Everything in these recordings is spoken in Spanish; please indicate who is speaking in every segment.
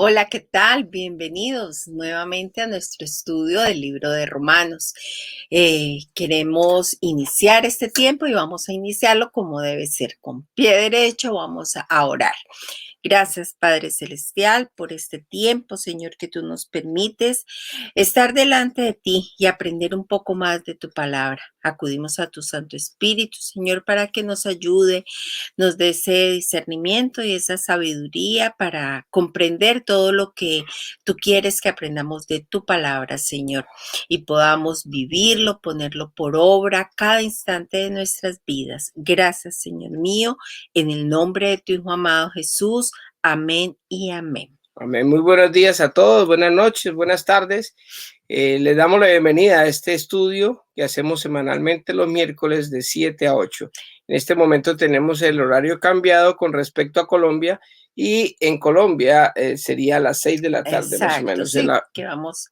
Speaker 1: Hola, ¿qué tal? Bienvenidos nuevamente a nuestro estudio del libro de Romanos. Queremos iniciar este tiempo y vamos a iniciarlo como debe ser, con pie derecho. Vamos a orar. Gracias, Padre Celestial, por este tiempo, Señor, que tú nos permites estar delante de ti y aprender un poco más de tu palabra. Acudimos a tu Santo Espíritu, Señor, para que nos ayude, nos dé ese discernimiento y esa sabiduría para comprender todo lo que tú quieres que aprendamos de tu palabra, Señor, y podamos vivirlo, ponerlo por obra cada instante de nuestras vidas. Gracias, Señor mío, en el nombre de tu Hijo amado Jesús. Amén y amén.
Speaker 2: Amén. Muy buenos días a todos, buenas noches, buenas tardes. Les damos la bienvenida a este estudio que hacemos semanalmente los miércoles de 7 a 8. En este momento tenemos el horario cambiado con respecto a Colombia y en Colombia sería a las 6 de la tarde más o
Speaker 1: Exacto,
Speaker 2: menos.
Speaker 1: sí, que vamos,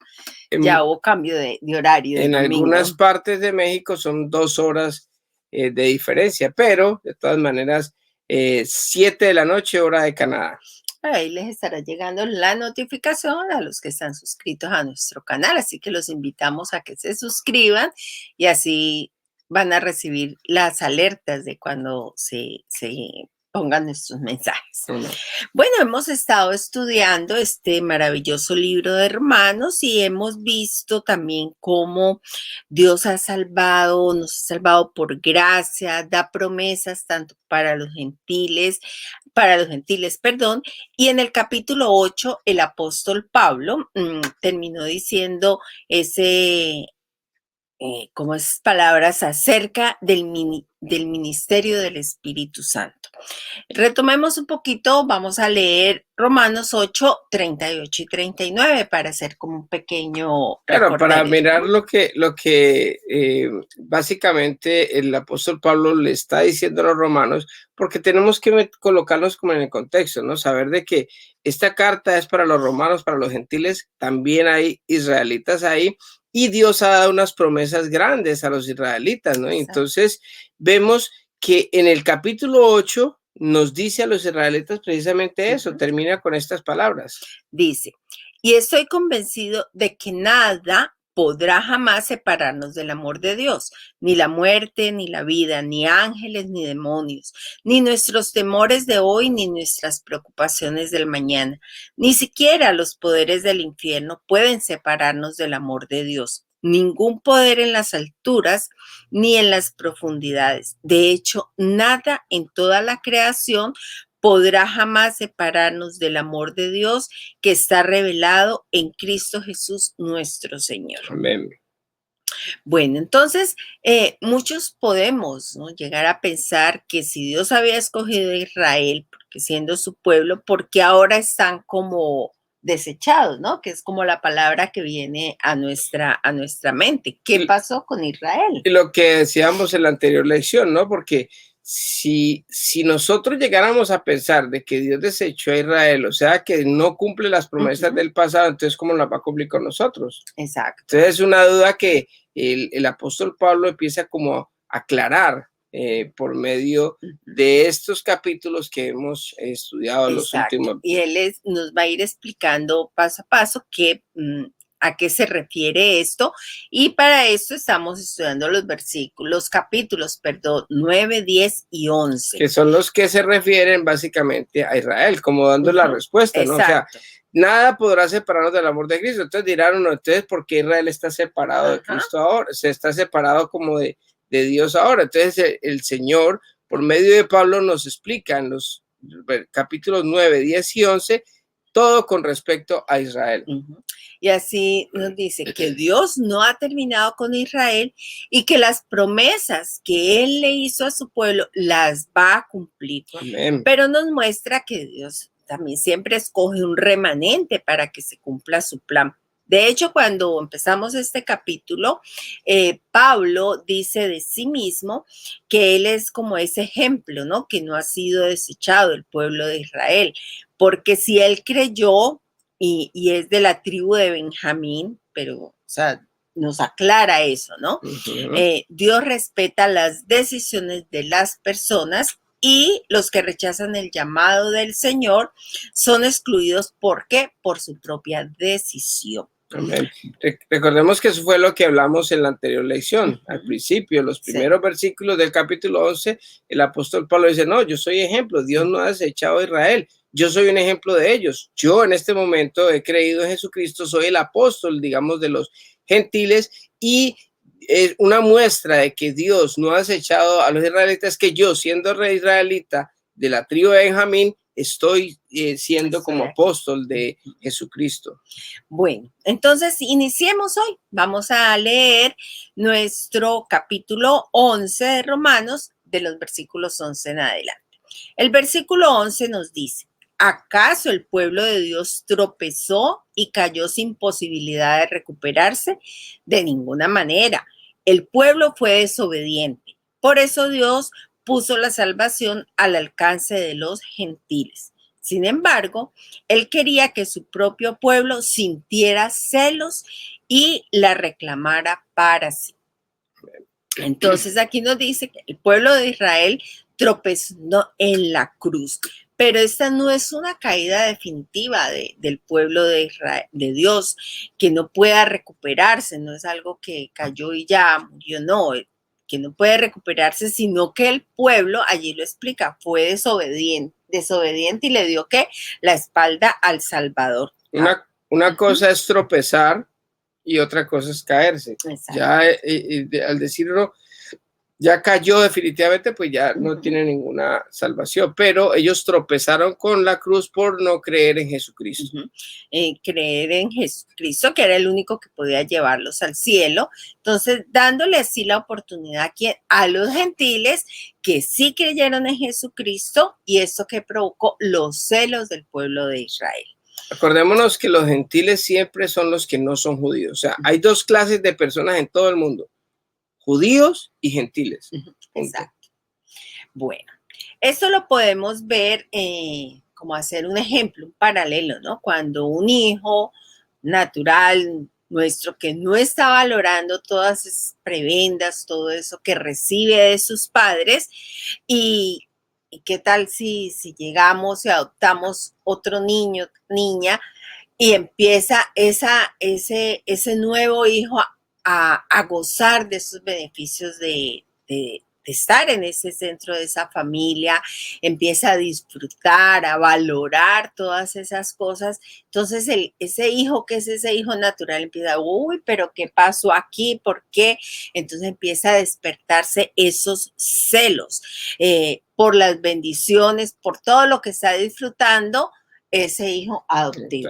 Speaker 1: ya
Speaker 2: En,
Speaker 1: hubo cambio de horario del
Speaker 2: en algunas
Speaker 1: domingo.
Speaker 2: partes de México son 2 horas de diferencia, pero de todas maneras 7 de la noche hora de Canadá.
Speaker 1: Ahí les estará llegando la notificación a los que están suscritos a nuestro canal, así que los invitamos a que se suscriban y así van a recibir las alertas de cuando se pongan nuestros mensajes. Bueno, hemos estado estudiando este maravilloso libro de Hermanos y hemos visto también cómo Dios ha salvado, nos ha salvado por gracia, da promesas tanto para los gentiles, perdón, y en el capítulo 8 el apóstol Pablo terminó diciendo como esas palabras acerca del ministerio del Espíritu Santo. Retomemos un poquito, vamos a leer Romanos 8, 38 y 39 para hacer como un pequeño
Speaker 2: Claro, para
Speaker 1: recorderis,
Speaker 2: mirar
Speaker 1: ¿no?
Speaker 2: lo que básicamente el apóstol Pablo le está diciendo a los romanos, porque tenemos que colocarlos como en el contexto, ¿no? Saber de que esta carta es para los romanos, para los gentiles, también hay israelitas ahí, y Dios ha dado unas promesas grandes a los israelitas, ¿no? Y entonces vemos que en el capítulo 8 nos dice a los israelitas precisamente eso, termina con estas palabras.
Speaker 1: Dice, y estoy convencido de que nada podrá jamás separarnos del amor de Dios, ni la muerte, ni la vida, ni ángeles, ni demonios, ni nuestros temores de hoy, ni nuestras preocupaciones del mañana, ni siquiera los poderes del infierno pueden separarnos del amor de Dios. Ningún poder en las alturas ni en las profundidades. De hecho, nada en toda la creación podrá jamás separarnos del amor de Dios que está revelado en Cristo Jesús nuestro Señor.
Speaker 2: Amén.
Speaker 1: Bueno, entonces muchos podemos, ¿no?, llegar a pensar que si Dios había escogido a Israel, porque siendo su pueblo, porque ahora están como desechados, ¿no? Que es como la palabra que viene a nuestra mente. ¿Qué pasó con Israel?
Speaker 2: Y lo que decíamos en la anterior lección, ¿no? Porque si nosotros llegáramos a pensar de que Dios desechó a Israel, o sea, que no cumple las promesas del pasado, entonces ¿cómo las va a cumplir con nosotros?
Speaker 1: Exacto.
Speaker 2: Entonces es una duda que el apóstol Pablo empieza como a aclarar por medio de estos capítulos que hemos estudiado los últimos.
Speaker 1: Y él nos va a ir explicando paso a paso a qué se refiere esto. Y para esto estamos estudiando los capítulos, 9, 10 y 11.
Speaker 2: Que son los que se refieren básicamente a Israel, como dando la respuesta, ¿no? O sea, nada podrá separarnos del amor de Cristo. Entonces dirán, no, entonces, ¿por qué Israel está separado de Cristo ahora? Se está separado como de Dios ahora. Entonces el Señor, por medio de Pablo, nos explica en los capítulos 9, 10 y 11, todo con respecto a Israel.
Speaker 1: Y así nos dice que Dios no ha terminado con Israel y que las promesas que Él le hizo a su pueblo las va a cumplir.
Speaker 2: Amén.
Speaker 1: Pero nos muestra que Dios también siempre escoge un remanente para que se cumpla su plan. De hecho, cuando empezamos este capítulo, Pablo dice de sí mismo que él es como ese ejemplo, ¿no? Que no ha sido desechado el pueblo de Israel, porque si él creyó y es de la tribu de Benjamín, pero, o sea, nos aclara eso, ¿no? Dios respeta las decisiones de las personas y los que rechazan el llamado del Señor son excluidos. ¿Por qué? Por su propia decisión.
Speaker 2: Amén. Recordemos que eso fue lo que hablamos en la anterior lección. Al principio, los primeros versículos del capítulo 11, el apóstol Pablo dice, no, yo soy ejemplo, Dios no ha desechado a Israel, yo soy un ejemplo de ellos. Yo en este momento he creído en Jesucristo, soy el apóstol, digamos, de los gentiles, y es una muestra de que Dios no ha desechado a los israelitas, que yo, siendo rey israelita de la tribu de Benjamín, estoy siendo como apóstol de Jesucristo.
Speaker 1: Bueno, entonces iniciemos hoy. Vamos a leer nuestro capítulo 11 de Romanos, de los versículos 11 en adelante. El versículo 11 nos dice, ¿acaso el pueblo de Dios tropezó y cayó sin posibilidad de recuperarse? De ninguna manera. El pueblo fue desobediente. Por eso Dios puso la salvación al alcance de los gentiles. Sin embargo, él quería que su propio pueblo sintiera celos y la reclamara para sí. Entonces aquí nos dice que el pueblo de Israel tropezó en la cruz, pero esta no es una caída definitiva del pueblo de Israel, de Dios, que no pueda recuperarse, no es algo que cayó y ya murió, no, que no puede recuperarse, sino que el pueblo, allí lo explica, fue desobediente y le dio ¿qué? La espalda al Salvador.
Speaker 2: Una cosa es tropezar y otra cosa es caerse. Exacto. Ya al decirlo, ya cayó definitivamente, pues ya no tiene ninguna salvación, pero ellos tropezaron con la cruz por no creer en Jesucristo.
Speaker 1: Creer en Jesucristo, que era el único que podía llevarlos al cielo, entonces dándole así la oportunidad a los gentiles que sí creyeron en Jesucristo, y esto que provocó los celos del pueblo de Israel.
Speaker 2: Acordémonos que los gentiles siempre son los que no son judíos, o sea, hay dos clases de personas en todo el mundo: judíos y gentiles.
Speaker 1: Exacto. Bueno, esto lo podemos ver como hacer un ejemplo, un paralelo, ¿no? Cuando un hijo natural nuestro que no está valorando todas esas prebendas, todo eso que recibe de sus padres, y qué tal si llegamos y adoptamos otro niño, niña, y empieza ese nuevo hijo a gozar de esos beneficios de estar en ese centro de esa familia, empieza a disfrutar, a valorar todas esas cosas. Entonces, ese hijo que es ese hijo natural empieza, uy, pero ¿qué pasó aquí? ¿Por qué? Entonces empieza a despertarse esos celos por las bendiciones, por todo lo que está disfrutando ese hijo adoptivo.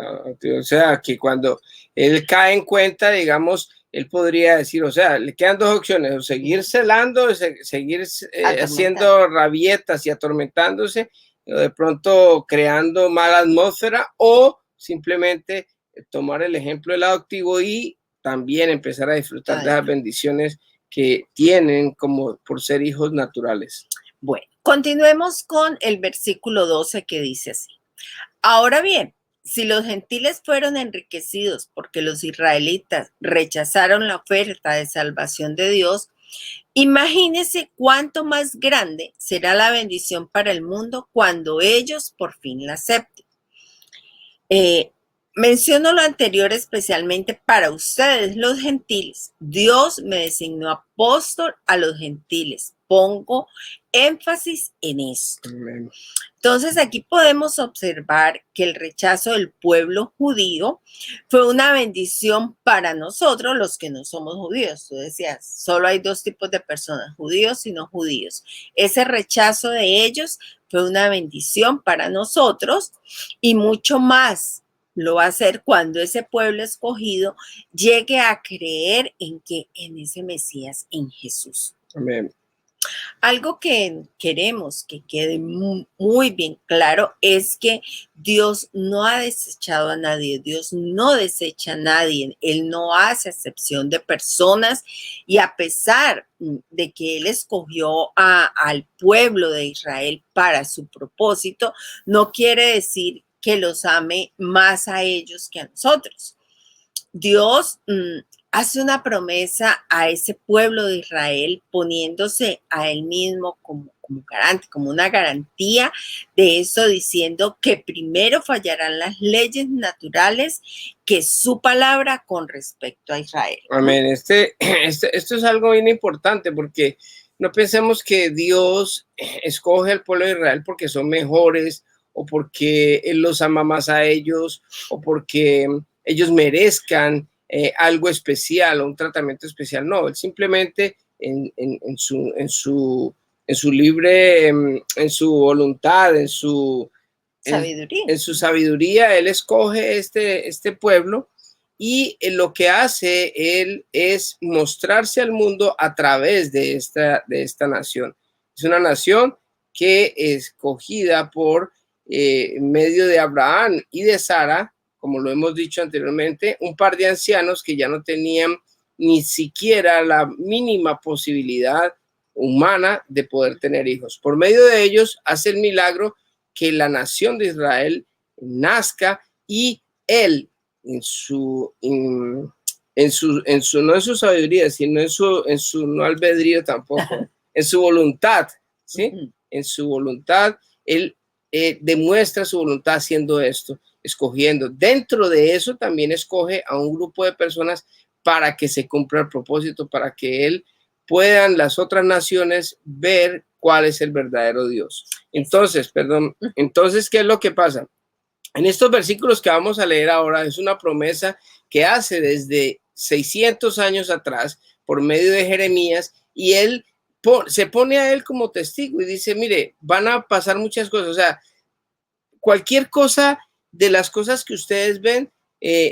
Speaker 2: O sea, que cuando él cae en cuenta, digamos, él podría decir, o sea, le quedan dos opciones: o seguir celando, seguir haciendo rabietas y atormentándose, o de pronto creando mala atmósfera, o simplemente tomar el ejemplo del adoptivo y también empezar a disfrutar de las bendiciones que tienen como por ser hijos naturales.
Speaker 1: Bueno, continuemos con el versículo 12 que dice así. Ahora bien, si los gentiles fueron enriquecidos porque los israelitas rechazaron la oferta de salvación de Dios, imagínense cuánto más grande será la bendición para el mundo cuando ellos por fin la acepten. Menciono lo anterior especialmente para ustedes, los gentiles. Dios me designó apóstol a los gentiles. Pongo énfasis en esto.
Speaker 2: Amén.
Speaker 1: Entonces aquí podemos observar que el rechazo del pueblo judío fue una bendición para nosotros, los que no somos judíos. Tú decías, solo hay dos tipos de personas, judíos y no judíos. Ese rechazo de ellos fue una bendición para nosotros, y mucho más lo va a hacer cuando ese pueblo escogido llegue a creer en ese Mesías, en Jesús.
Speaker 2: Amén.
Speaker 1: Algo que queremos que quede muy bien claro es que Dios no ha desechado a nadie, Dios no desecha a nadie, Él no hace excepción de personas, y a pesar de que Él escogió al pueblo de Israel para su propósito, no quiere decir que los ame más a ellos que a nosotros. Dios hace una promesa a ese pueblo de Israel, poniéndose a él mismo como garante, como una garantía de eso, diciendo que primero fallarán las leyes naturales que su palabra con respecto a Israel.
Speaker 2: Amén. Esto es algo bien importante porque no pensemos que Dios escoge al pueblo de Israel porque son mejores o porque Él los ama más a ellos o porque ellos merezcan algo especial o un tratamiento especial. No, Él simplemente en su libre, en su voluntad, en su sabiduría, Él escoge este pueblo y lo que hace Él es mostrarse al mundo a través de esta nación. Es una nación que es escogida por medio de Abraham y de Sara, como lo hemos dicho anteriormente, un par de ancianos que ya no tenían ni siquiera la mínima posibilidad humana de poder tener hijos. Por medio de ellos hace el milagro que la nación de Israel nazca y Él no en su sabiduría, sino en su no albedrío tampoco, en su voluntad, ¿sí? En su voluntad, Él demuestra su voluntad haciendo esto, escogiendo. Dentro de eso también escoge a un grupo de personas para que se cumpla el propósito, para que Él puedan las otras naciones ver cuál es el verdadero Dios. Entonces, ¿qué es lo que pasa? En estos versículos que vamos a leer ahora es una promesa que hace desde 600 años atrás por medio de Jeremías y él se pone a él como testigo y dice, mire, van a pasar muchas cosas, o sea, cualquier cosa de las cosas que ustedes ven,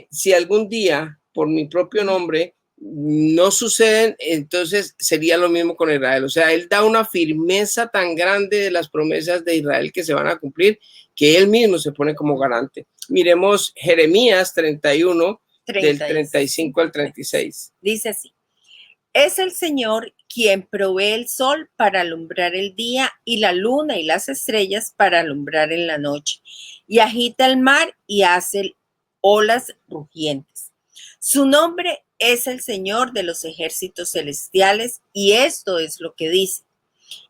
Speaker 2: si algún día por mi propio nombre no suceden, entonces sería lo mismo con Israel. O sea, él da una firmeza tan grande de las promesas de Israel que se van a cumplir, que él mismo se pone como garante. Miremos Jeremías 31, del 35 al 36.
Speaker 1: Dice así: es el Señor quien provee el sol para alumbrar el día y la luna y las estrellas para alumbrar en la noche, y agita el mar y hace olas rugientes. Su nombre es el Señor de los ejércitos celestiales, y esto es lo que dice: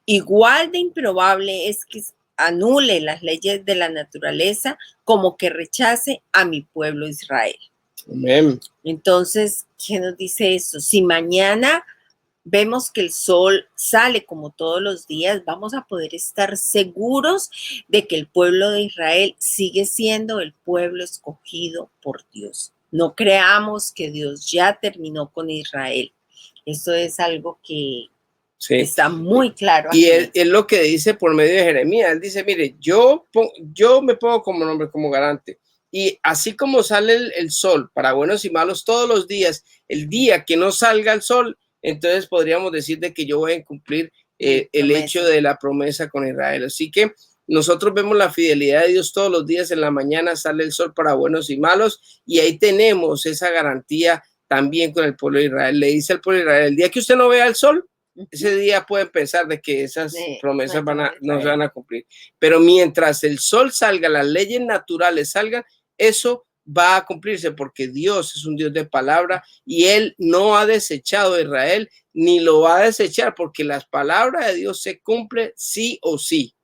Speaker 1: igual de improbable es que anule las leyes de la naturaleza como que rechace a mi pueblo Israel.
Speaker 2: Amén.
Speaker 1: Entonces, ¿qué nos dice esto? Si mañana vemos que el sol sale como todos los días, vamos a poder estar seguros de que el pueblo de Israel sigue siendo el pueblo escogido por Dios. No creamos que Dios ya terminó con Israel. Esto es algo que está muy claro
Speaker 2: aquí. Y es lo que dice por medio de Jeremías. Él dice, mire, yo me pongo como nombre, como garante. Y así como sale el sol para buenos y malos todos los días, el día que no salga el sol, entonces podríamos decir de que yo voy a cumplir el hecho de la promesa con Israel. Así que nosotros vemos la fidelidad de Dios todos los días. En la mañana sale el sol para buenos y malos y ahí tenemos esa garantía también con el pueblo de Israel. Le dice al pueblo de Israel, el día que usted no vea el sol, ese día pueden pensar de que esas promesas no se van a cumplir. Pero mientras el sol salga, las leyes naturales salgan, eso va a cumplirse porque Dios es un Dios de palabra y Él no ha desechado a Israel ni lo va a desechar porque las palabras de Dios se cumplen sí o sí.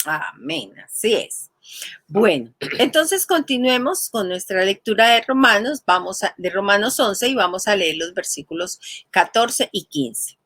Speaker 1: Amén, así es. Bueno, entonces continuemos con nuestra lectura de Romanos, de Romanos 11 y vamos a leer los versículos 14 y 15.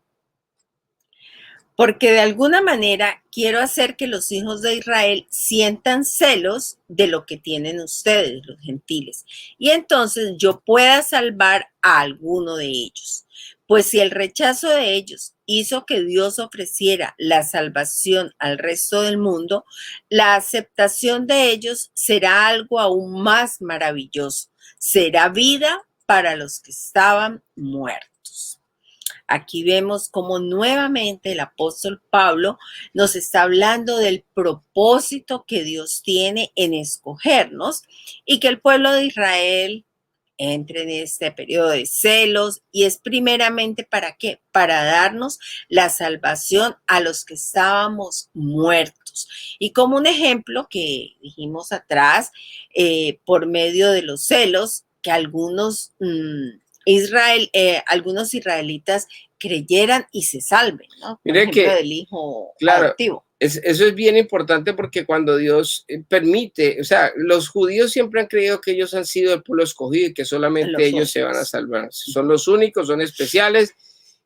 Speaker 1: Porque de alguna manera quiero hacer que los hijos de Israel sientan celos de lo que tienen ustedes, los gentiles, y entonces yo pueda salvar a alguno de ellos. Pues si el rechazo de ellos hizo que Dios ofreciera la salvación al resto del mundo, la aceptación de ellos será algo aún más maravilloso. Será vida para los que estaban muertos. Aquí vemos cómo nuevamente el apóstol Pablo nos está hablando del propósito que Dios tiene en escogernos y que el pueblo de Israel entre en este periodo de celos y es primeramente ¿para qué? Para darnos la salvación a los que estábamos muertos. Y como un ejemplo que dijimos atrás, por medio de los celos, que algunos Israel, algunos israelitas creyeran y se salven, ¿no? Por
Speaker 2: Mire
Speaker 1: ejemplo,
Speaker 2: que,
Speaker 1: del hijo
Speaker 2: claro,
Speaker 1: adoptivo.
Speaker 2: eso es bien importante porque cuando Dios permite, o sea, los judíos siempre han creído que ellos han sido el pueblo escogido y que solamente
Speaker 1: Los
Speaker 2: ellos se van a
Speaker 1: únicos.
Speaker 2: salvar. Son los únicos, son especiales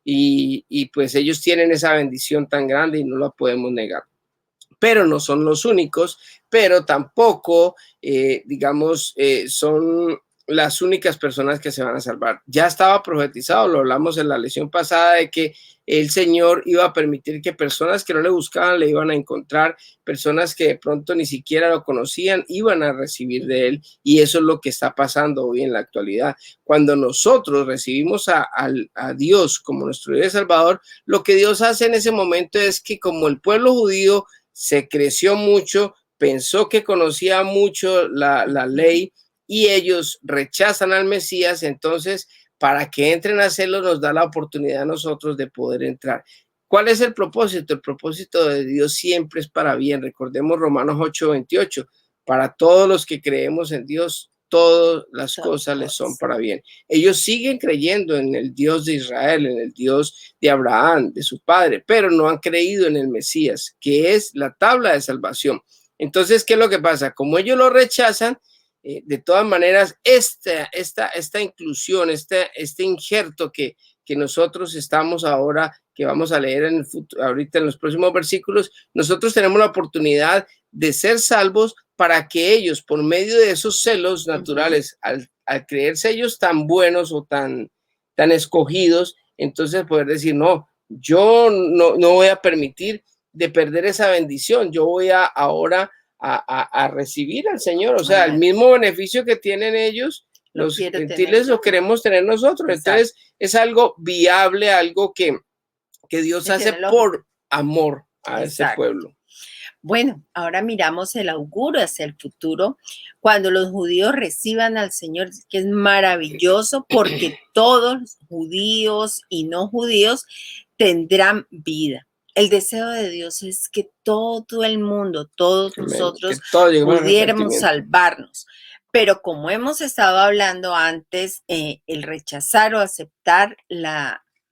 Speaker 2: y pues ellos tienen esa bendición tan grande y no la podemos negar. Pero no son los únicos, pero tampoco, digamos, son las únicas personas que se van a salvar. Ya estaba profetizado, lo hablamos en la lección pasada, de que el Señor iba a permitir que personas que no le buscaban le iban a encontrar, personas que de pronto ni siquiera lo conocían, iban a recibir de él, y eso es lo que está pasando hoy en la actualidad. Cuando nosotros recibimos a Dios como nuestro Dios y Salvador, lo que Dios hace en ese momento es que, como el pueblo judío se creció mucho, pensó que conocía mucho la ley y ellos rechazan al Mesías, entonces para que entren a hacerlo nos da la oportunidad a nosotros de poder entrar. ¿Cuál es el propósito? El propósito de Dios siempre es para bien. Recordemos Romanos 8:28. Para todos los que creemos en Dios, todas las cosas les son para bien. Ellos siguen creyendo en el Dios de Israel, en el Dios de Abraham, de su padre, pero no han creído en el Mesías, que es la tabla de salvación. Entonces, ¿qué es lo que pasa? Como ellos lo rechazan, de todas maneras, esta inclusión, este injerto que nosotros estamos ahora, que vamos a leer en el futuro, ahorita en los próximos versículos, nosotros tenemos la oportunidad de ser salvos para que ellos, por medio de esos celos naturales, al creerse ellos tan buenos o tan escogidos, entonces poder decir, no, yo no voy a permitir de perder esa bendición, yo voy ahora a recibir al Señor, o sea, el mismo beneficio que tienen ellos, los gentiles lo queremos tener nosotros. Exacto. Entonces es algo viable, algo que Dios hace por amor a ese pueblo.
Speaker 1: Bueno, ahora miramos el augurio hacia el futuro, cuando los judíos reciban al Señor, que es maravilloso porque todos, judíos y no judíos, tendrán vida. El deseo de Dios es que todo el mundo, todos nosotros, pudiéramos salvarnos. Pero como hemos estado hablando antes, el rechazar o aceptar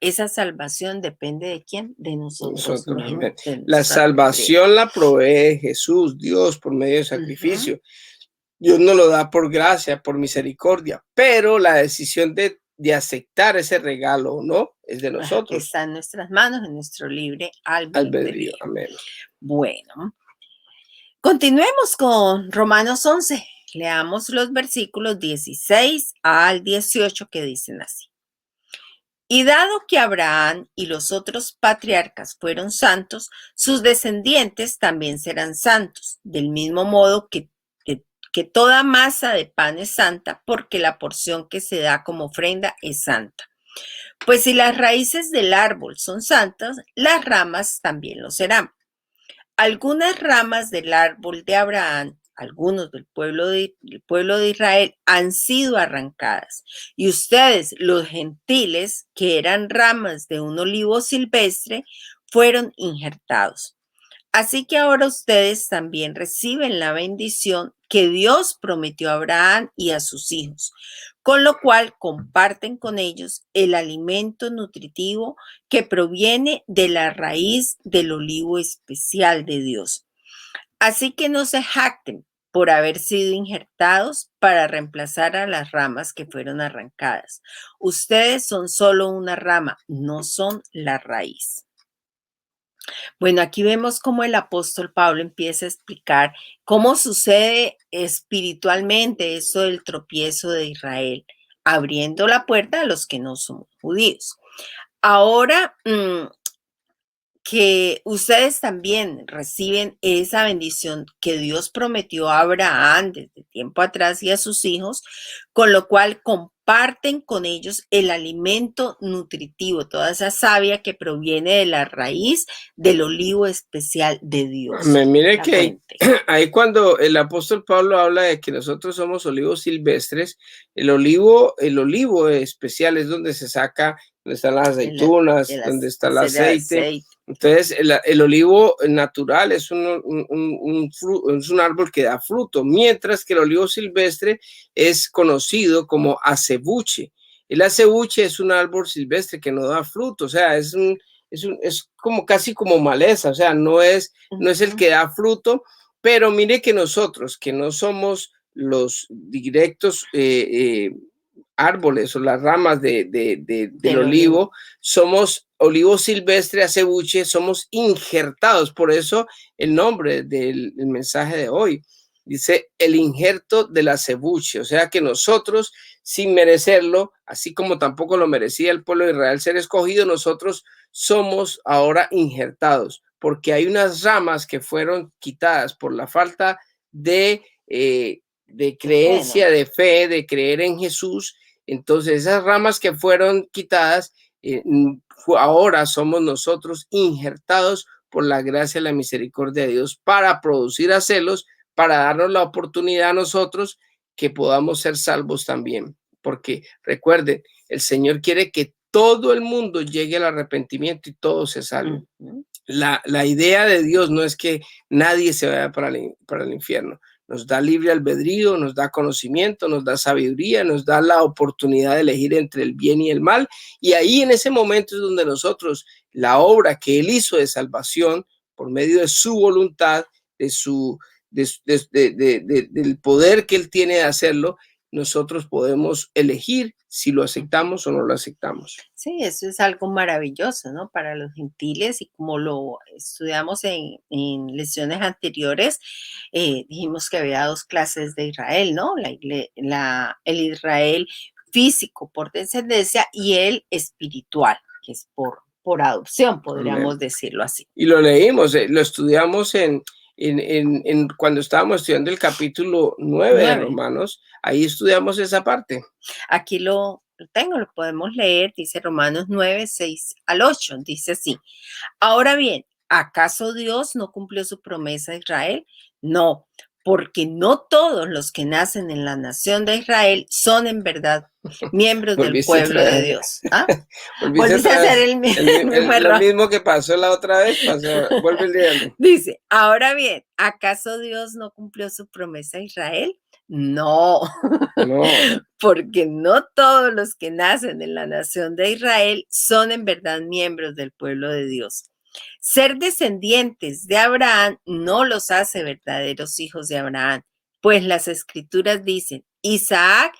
Speaker 1: esa salvación depende de quién, de nosotros mismos.
Speaker 2: La salvación la provee Jesús, Dios, por medio de sacrificio. Dios nos lo da por gracia, por misericordia, pero la decisión de aceptar ese regalo o no es de nosotros.
Speaker 1: Está en nuestras manos, en nuestro libre albedrío.
Speaker 2: Amén.
Speaker 1: Bueno, continuemos con Romanos 11. Leamos los versículos 16 al 18 que dicen así. Y dado que Abraham y los otros patriarcas fueron santos, sus descendientes también serán santos, del mismo modo que toda masa de pan es santa, porque la porción que se da como ofrenda es santa. Pues si las raíces del árbol son santas, las ramas también lo serán. Algunas ramas del árbol de Abraham, algunos del pueblo de Israel, han sido arrancadas. Y ustedes, los gentiles, que eran ramas de un olivo silvestre, fueron injertados. Así que ahora ustedes también reciben la bendición que Dios prometió a Abraham y a sus hijos, con lo cual comparten con ellos el alimento nutritivo que proviene de la raíz del olivo especial de Dios. Así que no se jacten por haber sido injertados para reemplazar a las ramas que fueron arrancadas. Ustedes son solo una rama, no son la raíz. Bueno, aquí vemos cómo el apóstol Pablo empieza a explicar cómo sucede espiritualmente eso del tropiezo de Israel, abriendo la puerta a los que no somos judíos. Ahora que ustedes también reciben esa bendición que Dios prometió a Abraham desde tiempo atrás y a sus hijos, con lo cual comparten con ellos el alimento nutritivo, toda esa savia que proviene de la raíz del olivo especial de Dios.
Speaker 2: Mire que ahí cuando el apóstol Pablo habla de que nosotros somos olivos silvestres, el olivo especial es donde se saca, donde están las aceitunas, donde está el aceite. Entonces, el olivo natural es un árbol que da fruto, mientras que el olivo silvestre es conocido como acebuche. El acebuche es un árbol silvestre que no da fruto, o sea, es como casi como maleza, o sea, no es el que da fruto, pero mire que nosotros, que no somos los directos árboles o las ramas del olivo, somos olivo silvestre, acebuche, somos injertados. Por eso el nombre del mensaje de hoy dice el injerto del acebuche, o sea que nosotros, sin merecerlo, así como tampoco lo merecía el pueblo de Israel ser escogido, nosotros somos ahora injertados, porque hay unas ramas que fueron quitadas por la falta de creencia, de fe, de creer en Jesús. Entonces esas ramas que fueron quitadas, ahora somos nosotros injertados por la gracia y la misericordia de Dios para producir a celos, para darnos la oportunidad a nosotros que podamos ser salvos también. Porque recuerden, el Señor quiere que todo el mundo llegue al arrepentimiento y todos se salven. La idea de Dios no es que nadie se vaya para el infierno. Nos da libre albedrío, nos da conocimiento, nos da sabiduría, nos da la oportunidad de elegir entre el bien y el mal. Y ahí en ese momento es donde nosotros, la obra que Él hizo de salvación, por medio de su voluntad, del poder que Él tiene de hacerlo, nosotros podemos elegir si lo aceptamos o no lo aceptamos.
Speaker 1: Sí, eso es algo maravilloso, ¿no? Para los gentiles, y como lo estudiamos en lecciones anteriores, dijimos que había dos clases de Israel, ¿no? El Israel físico por descendencia y el espiritual, que es por adopción, podríamos decirlo así.
Speaker 2: Y lo leímos, lo estudiamos cuando estábamos estudiando el capítulo 9 de Romanos, ahí estudiamos esa parte.
Speaker 1: Aquí lo tengo, lo podemos leer, dice Romanos 9, 6 al 8, dice así: ahora bien, ¿acaso Dios no cumplió su promesa a Israel? No, porque no todos los que nacen en la nación de Israel son en verdad miembros del pueblo de Dios. ¿Ah? Volviste a hacer el mismo error.
Speaker 2: Lo mismo que pasó la otra vez, vuelve el día.
Speaker 1: Dice, ahora bien, ¿acaso Dios no cumplió su promesa a Israel? No, porque no todos los que nacen en la nación de Israel son en verdad miembros del pueblo de Dios. Ser descendientes de Abraham no los hace verdaderos hijos de Abraham, pues las escrituras dicen, Isaac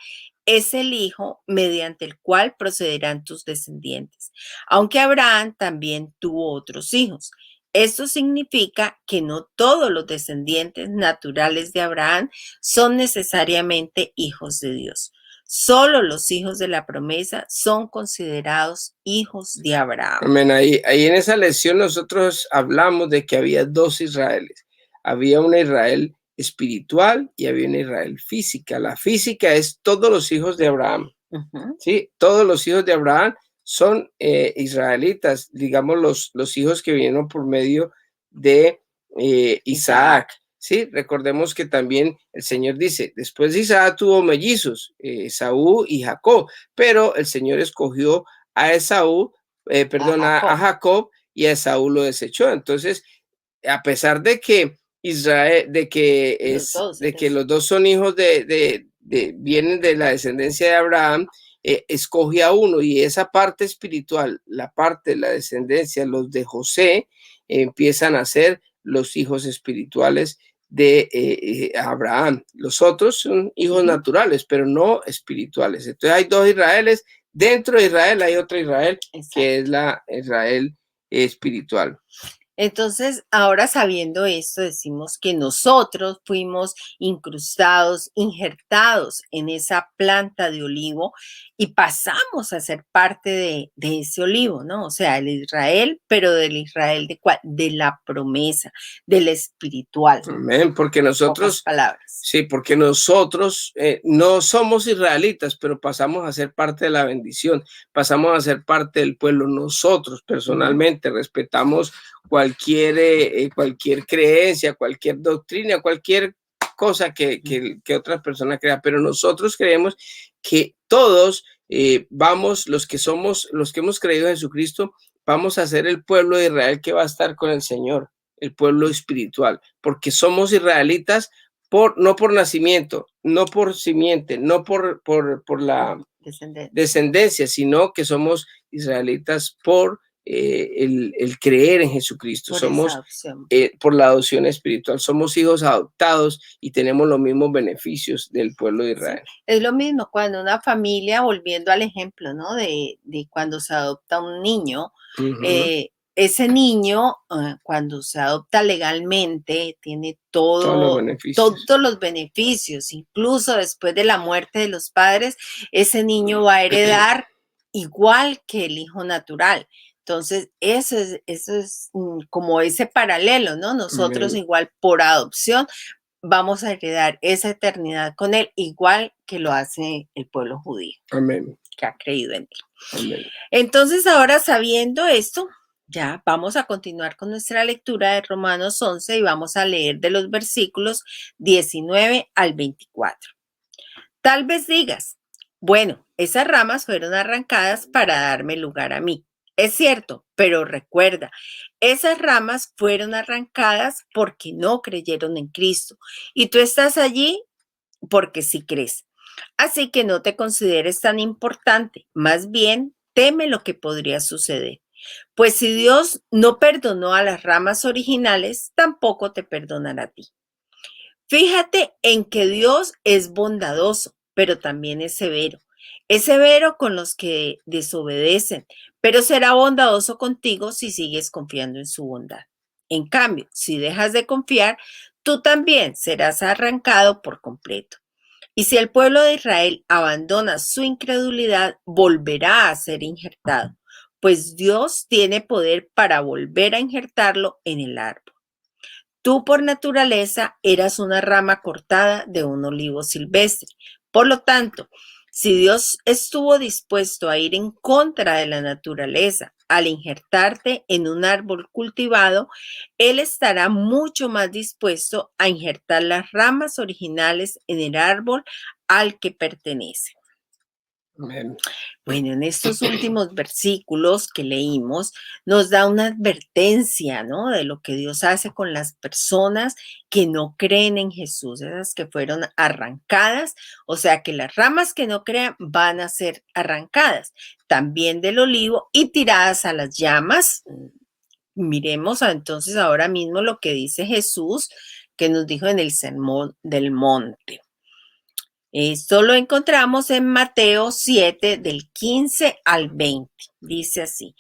Speaker 1: es el hijo mediante el cual procederán tus descendientes, aunque Abraham también tuvo otros hijos. Esto significa que no todos los descendientes naturales de Abraham son necesariamente hijos de Dios. Solo los hijos de la promesa son considerados hijos de Abraham.
Speaker 2: Amén. Ahí en esa lección nosotros hablamos de que había dos Israeles. Había una Israel espiritual y había una Israel física. La física es todos los hijos de Abraham. ¿Sí? Todos los hijos de Abraham son israelitas, digamos los hijos que vinieron por medio de Isaac. Sí, recordemos que también el Señor dice, después de Isaac tuvo mellizos, Esaú y Jacob, pero el Señor escogió a Esaú, a Jacob, y a Esaú lo desechó. Entonces, a pesar de que los dos son hijos vienen de la descendencia de Abraham, escoge a uno, y esa parte espiritual, la parte de la descendencia, los de José, empiezan a ser los hijos espirituales de Abraham. Los otros son hijos naturales, pero no espirituales. Entonces hay dos Israeles. Dentro de Israel hay otro Israel, que es la Israel espiritual.
Speaker 1: Entonces, ahora sabiendo esto, decimos que nosotros fuimos incrustados, injertados en esa planta de olivo y pasamos a ser parte de ese olivo, ¿no? O sea, el Israel, pero del Israel ¿de cuál? De la promesa, del espiritual.
Speaker 2: Amén, porque nosotros,
Speaker 1: palabras.
Speaker 2: Sí, porque nosotros no somos israelitas, pero pasamos a ser parte de la bendición, pasamos a ser parte del pueblo. Nosotros personalmente respetamos cualquier creencia, cualquier doctrina, cualquier cosa que otras personas crean, pero nosotros creemos que todos los que hemos creído en Jesucristo, vamos a ser el pueblo de Israel que va a estar con el Señor, el pueblo espiritual, porque somos israelitas no por nacimiento, no por simiente, no por la descendencia, sino que somos israelitas por el creer en Jesucristo. Somos por la adopción espiritual, somos hijos adoptados y tenemos los mismos beneficios del pueblo de Israel.
Speaker 1: Sí, es lo mismo cuando una familia, volviendo al ejemplo, ¿no? De cuando se adopta un niño, ese niño, cuando se adopta legalmente, tiene todos los beneficios, incluso después de la muerte de los padres, ese niño va a heredar igual que el hijo natural. Entonces, eso es como ese paralelo, ¿no? Nosotros igual por adopción vamos a heredar esa eternidad con él, igual que lo hace el pueblo judío.
Speaker 2: Amén.
Speaker 1: Que ha creído en él.
Speaker 2: Amén.
Speaker 1: Entonces, ahora sabiendo esto, ya vamos a continuar con nuestra lectura de Romanos 11 y vamos a leer de los versículos 19 al 24. Tal vez digas, bueno, esas ramas fueron arrancadas para darme lugar a mí. Es cierto, pero recuerda, esas ramas fueron arrancadas porque no creyeron en Cristo y tú estás allí porque sí crees. Así que no te consideres tan importante, más bien teme lo que podría suceder. Pues si Dios no perdonó a las ramas originales, tampoco te perdonará a ti. Fíjate en que Dios es bondadoso, pero también es severo. Es severo con los que desobedecen, pero será bondadoso contigo si sigues confiando en su bondad. En cambio, si dejas de confiar, tú también serás arrancado por completo. Y si el pueblo de Israel abandona su incredulidad, volverá a ser injertado, pues Dios tiene poder para volver a injertarlo en el árbol. Tú por naturaleza eras una rama cortada de un olivo silvestre. Por lo tanto, si Dios estuvo dispuesto a ir en contra de la naturaleza al injertarte en un árbol cultivado, Él estará mucho más dispuesto a injertar las ramas originales en el árbol al que pertenece.
Speaker 2: Amén.
Speaker 1: Bueno, en estos últimos versículos que leímos, nos da una advertencia, ¿no? De lo que Dios hace con las personas que no creen en Jesús, esas que fueron arrancadas, o sea que las ramas que no crean van a ser arrancadas, también del olivo y tiradas a las llamas. Miremos entonces ahora mismo lo que dice Jesús, que nos dijo en el Sermón del Monte. Esto lo encontramos en Mateo 7, del 15 al 20. Dice así: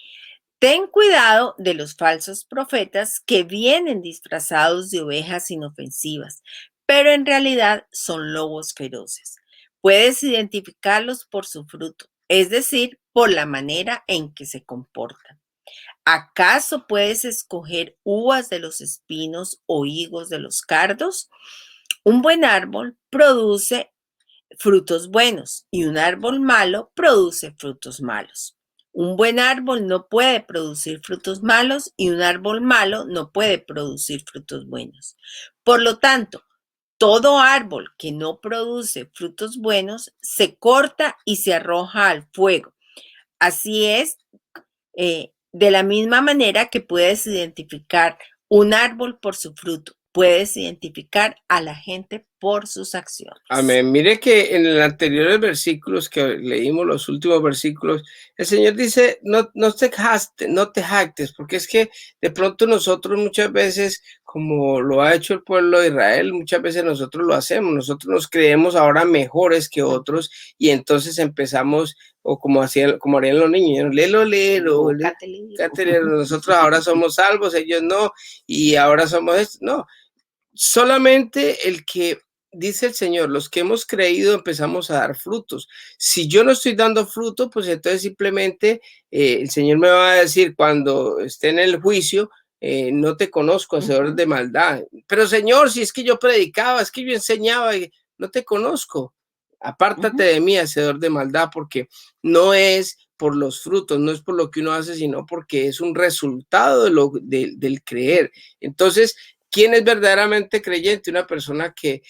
Speaker 1: ten cuidado de los falsos profetas que vienen disfrazados de ovejas inofensivas, pero en realidad son lobos feroces. Puedes identificarlos por su fruto, es decir, por la manera en que se comportan. ¿Acaso puedes escoger uvas de los espinos o higos de los cardos? Un buen árbol produce frutos buenos y un árbol malo produce frutos malos. Un buen árbol no puede producir frutos malos y un árbol malo no puede producir frutos buenos. Por lo tanto, todo árbol que no produce frutos buenos se corta y se arroja al fuego. Así es, de la misma manera que puedes identificar un árbol por su fruto, puedes identificar a la gente por sus acciones.
Speaker 2: Amén. Mire que en los anteriores versículos que leímos, los últimos versículos, el Señor dice, no te jactes, porque es que de pronto nosotros muchas veces, como lo ha hecho el pueblo de Israel, muchas veces nosotros lo hacemos, nosotros nos creemos ahora mejores que otros y entonces empezamos, o como harían los niños, lelo, nosotros ahora somos salvos, ellos no, y ahora somos esto, no. Solamente el que dice el Señor, los que hemos creído empezamos a dar frutos. Si yo no estoy dando fruto, pues entonces simplemente el Señor me va a decir cuando esté en el juicio, no te conozco, hacedor de maldad. Pero Señor, si es que yo predicaba, es que yo enseñaba, no te conozco. Apártate de mí, hacedor de maldad, porque no es por los frutos, no es por lo que uno hace, sino porque es un resultado del creer. Entonces, ¿quién es verdaderamente creyente? Una persona que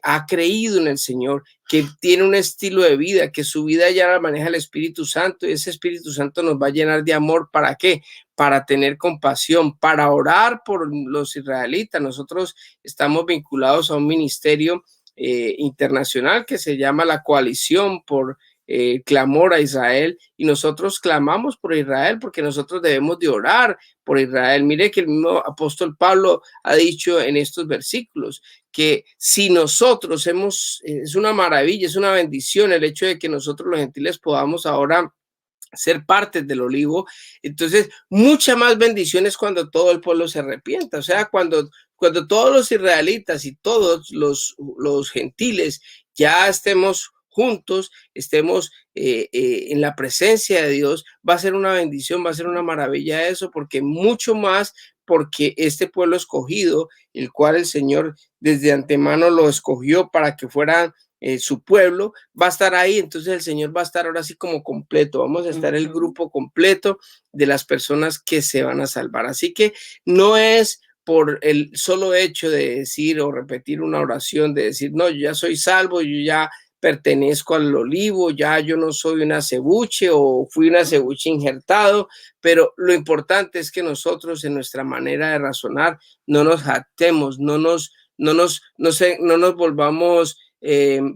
Speaker 2: ha creído en el Señor, que tiene un estilo de vida, que su vida ya la maneja el Espíritu Santo y ese Espíritu Santo nos va a llenar de amor. ¿Para qué? para tener compasión, para orar por los israelitas. Nosotros estamos vinculados a un ministerio internacional que se llama la Coalición por Clamor a Israel, y nosotros clamamos por Israel porque nosotros debemos de orar por Israel. Mire que el mismo apóstol Pablo ha dicho en estos versículos que si nosotros es una maravilla, es una bendición el hecho de que nosotros los gentiles podamos ahora ser parte del olivo. Entonces, muchas más bendiciones cuando todo el pueblo se arrepienta. O sea, cuando todos los israelitas y todos los gentiles ya estemos juntos, estemos en la presencia de Dios, va a ser una bendición, va a ser una maravilla eso, porque mucho más, porque este pueblo escogido, el cual el Señor desde antemano lo escogió para que fuera su pueblo, va a estar ahí. Entonces el Señor va a estar ahora sí como completo, vamos a estar el grupo completo de las personas que se van a salvar. Así que no es por el solo hecho de decir o repetir una oración, de decir, no, yo ya soy salvo, yo ya pertenezco al olivo, ya yo no soy un acebuche o fui un acebuche injertado, pero lo importante es que nosotros en nuestra manera de razonar no nos jactemos, no nos volvamos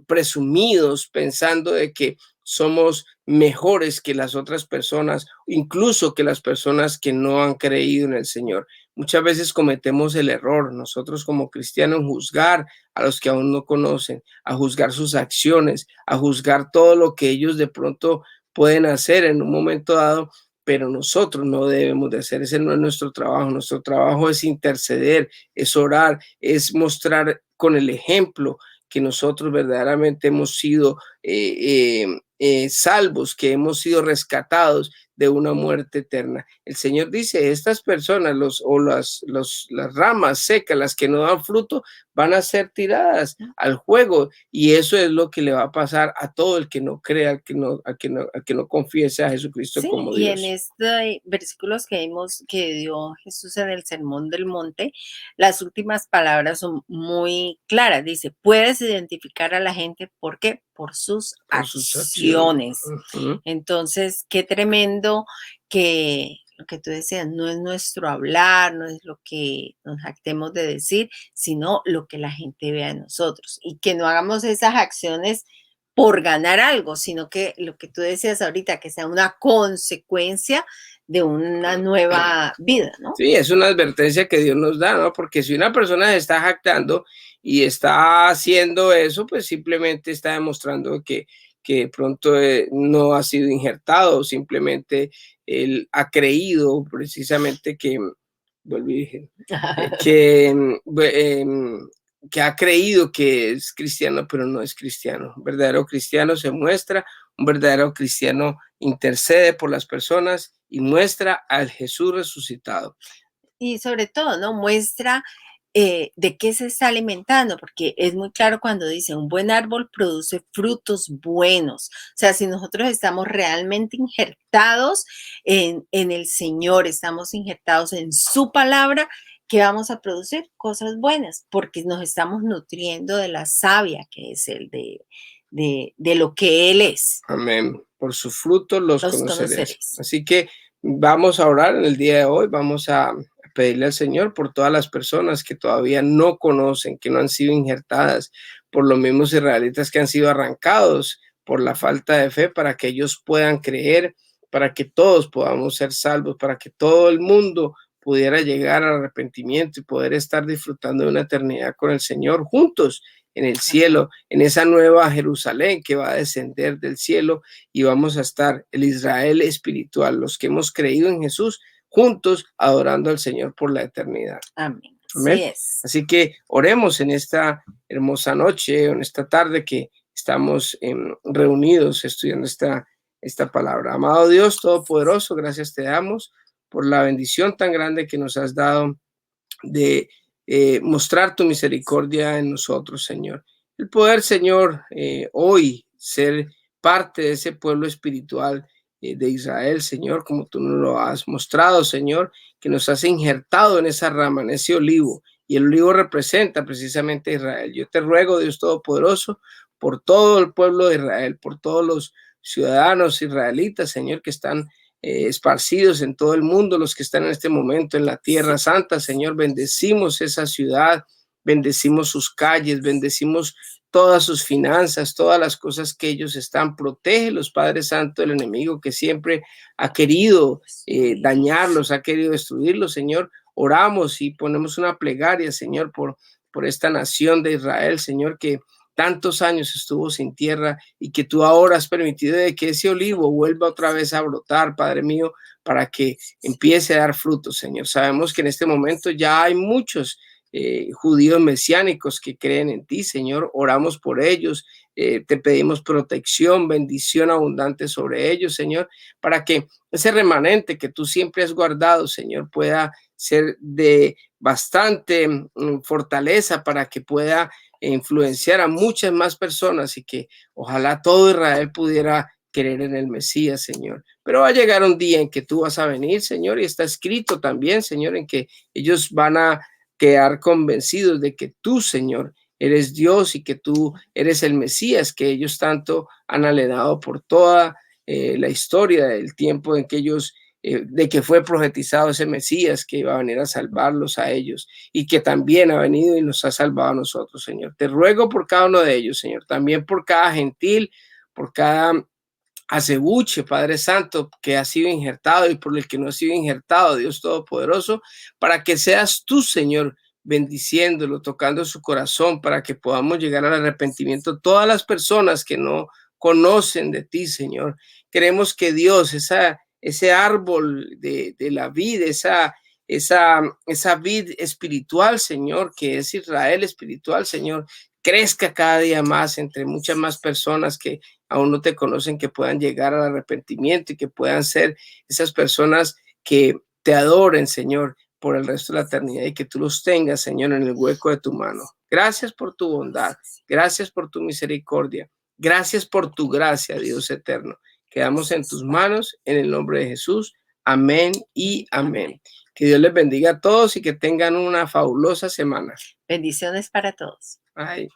Speaker 2: presumidos pensando de que somos mejores que las otras personas, incluso que las personas que no han creído en el Señor. Muchas veces cometemos el error, nosotros como cristianos, juzgar a los que aún no conocen, a juzgar sus acciones, a juzgar todo lo que ellos de pronto pueden hacer en un momento dado, pero nosotros no debemos de hacer. Ese no es nuestro trabajo. Nuestro trabajo es interceder, es orar, es mostrar con el ejemplo que nosotros verdaderamente hemos sido salvos, que hemos sido rescatados de una muerte eterna. El Señor dice, estas personas, las ramas secas, las que no dan fruto, van a ser tiradas al fuego, y eso es lo que le va a pasar a todo el que no crea, al que no confiese a Jesucristo como Dios.
Speaker 1: Y en estos versículos que vimos que dio Jesús en el Sermón del Monte, las últimas palabras son muy claras. Dice, puedes identificar a la gente, ¿por qué? Por sus acciones. Entonces, qué tremendo que lo que tú decías, no es nuestro hablar, no es lo que nos jactemos de decir, sino lo que la gente vea en nosotros, y que no hagamos esas acciones por ganar algo, sino que lo que tú decías ahorita, que sea una consecuencia de una nueva vida, ¿no?
Speaker 2: Sí, es una advertencia que Dios nos da, ¿no? Porque si una persona se está jactando y está haciendo eso, pues simplemente está demostrando que de pronto no ha sido injertado, simplemente él ha creído precisamente que, que ha creído que es cristiano, pero no es cristiano. Un verdadero cristiano se muestra, un verdadero cristiano intercede por las personas y muestra al Jesús resucitado.
Speaker 1: Y sobre todo, ¿no? Muestra de qué se está alimentando, porque es muy claro cuando dice, un buen árbol produce frutos buenos. O sea, si nosotros estamos realmente injertados en el Señor, estamos injertados en su palabra, ¿qué vamos a producir? Cosas buenas, porque nos estamos nutriendo de la savia que es el de lo que Él es.
Speaker 2: Amén. Por su fruto los conoceréis. Así que vamos a orar en el día de hoy, vamos a pedirle al Señor por todas las personas que todavía no conocen, que no han sido injertadas, por los mismos israelitas que han sido arrancados por la falta de fe, para que ellos puedan creer, para que todos podamos ser salvos, para que todo el mundo pudiera llegar al arrepentimiento y poder estar disfrutando de una eternidad con el Señor juntos en el cielo, en esa nueva Jerusalén que va a descender del cielo, y vamos a estar el Israel espiritual, los que hemos creído en Jesús, juntos adorando al Señor por la eternidad.
Speaker 1: Amén.
Speaker 2: Amén. Así que oremos en esta hermosa noche, en esta tarde que estamos reunidos estudiando esta palabra. Amado Dios Todopoderoso, gracias te damos por la bendición tan grande que nos has dado de mostrar tu misericordia en nosotros, Señor. El poder, Señor, hoy ser parte de ese pueblo espiritual de Israel, Señor, como tú nos lo has mostrado, Señor, que nos has injertado en esa rama, en ese olivo, y el olivo representa precisamente a Israel. Yo te ruego, Dios Todopoderoso, por todo el pueblo de Israel, por todos los ciudadanos israelitas, Señor, que están esparcidos en todo el mundo, los que están en este momento en la Tierra Santa, Señor, bendecimos esa ciudad, bendecimos sus calles, bendecimos todas sus finanzas, todas las cosas que ellos están. Protégelos, Padre Santo, del enemigo que siempre ha querido dañarlos, ha querido destruirlos, Señor. Oramos y ponemos una plegaria, Señor, por esta nación de Israel, Señor, que tantos años estuvo sin tierra y que tú ahora has permitido de que ese olivo vuelva otra vez a brotar, Padre mío, para que empiece a dar frutos, Señor. Sabemos que en este momento ya hay muchos judíos mesiánicos que creen en ti, Señor. Oramos por ellos, te pedimos protección, bendición abundante sobre ellos, Señor, para que ese remanente que tú siempre has guardado, Señor, pueda ser de bastante fortaleza para que pueda influenciar a muchas más personas y que ojalá todo Israel pudiera creer en el Mesías, Señor. Pero va a llegar un día en que tú vas a venir, Señor, y está escrito también, Señor, en que ellos van a quedar convencidos de que tú, Señor, eres Dios y que tú eres el Mesías que ellos tanto han anhelado por toda la historia del tiempo en que ellos de que fue profetizado ese Mesías que iba a venir a salvarlos a ellos y que también ha venido y nos ha salvado a nosotros, Señor. Te ruego por cada uno de ellos, Señor, también por cada gentil, por cada acebuche, Padre Santo, que ha sido injertado y por el que no ha sido injertado, Dios Todopoderoso, para que seas tú, Señor, bendiciéndolo, tocando su corazón, para que podamos llegar al arrepentimiento. Todas las personas que no conocen de ti, Señor, queremos que Dios, ese árbol de la vida, esa vid espiritual, Señor, que es Israel espiritual, Señor, crezca cada día más entre muchas más personas que aún no te conocen, que puedan llegar al arrepentimiento y que puedan ser esas personas que te adoren, Señor, por el resto de la eternidad y que tú los tengas, Señor, en el hueco de tu mano. Gracias por tu bondad, gracias por tu misericordia, gracias por tu gracia, Dios eterno. Quedamos en tus manos, en el nombre de Jesús. Amén y amén. Que Dios les bendiga a todos y que tengan una fabulosa semana.
Speaker 1: Bendiciones para todos.
Speaker 2: Bye.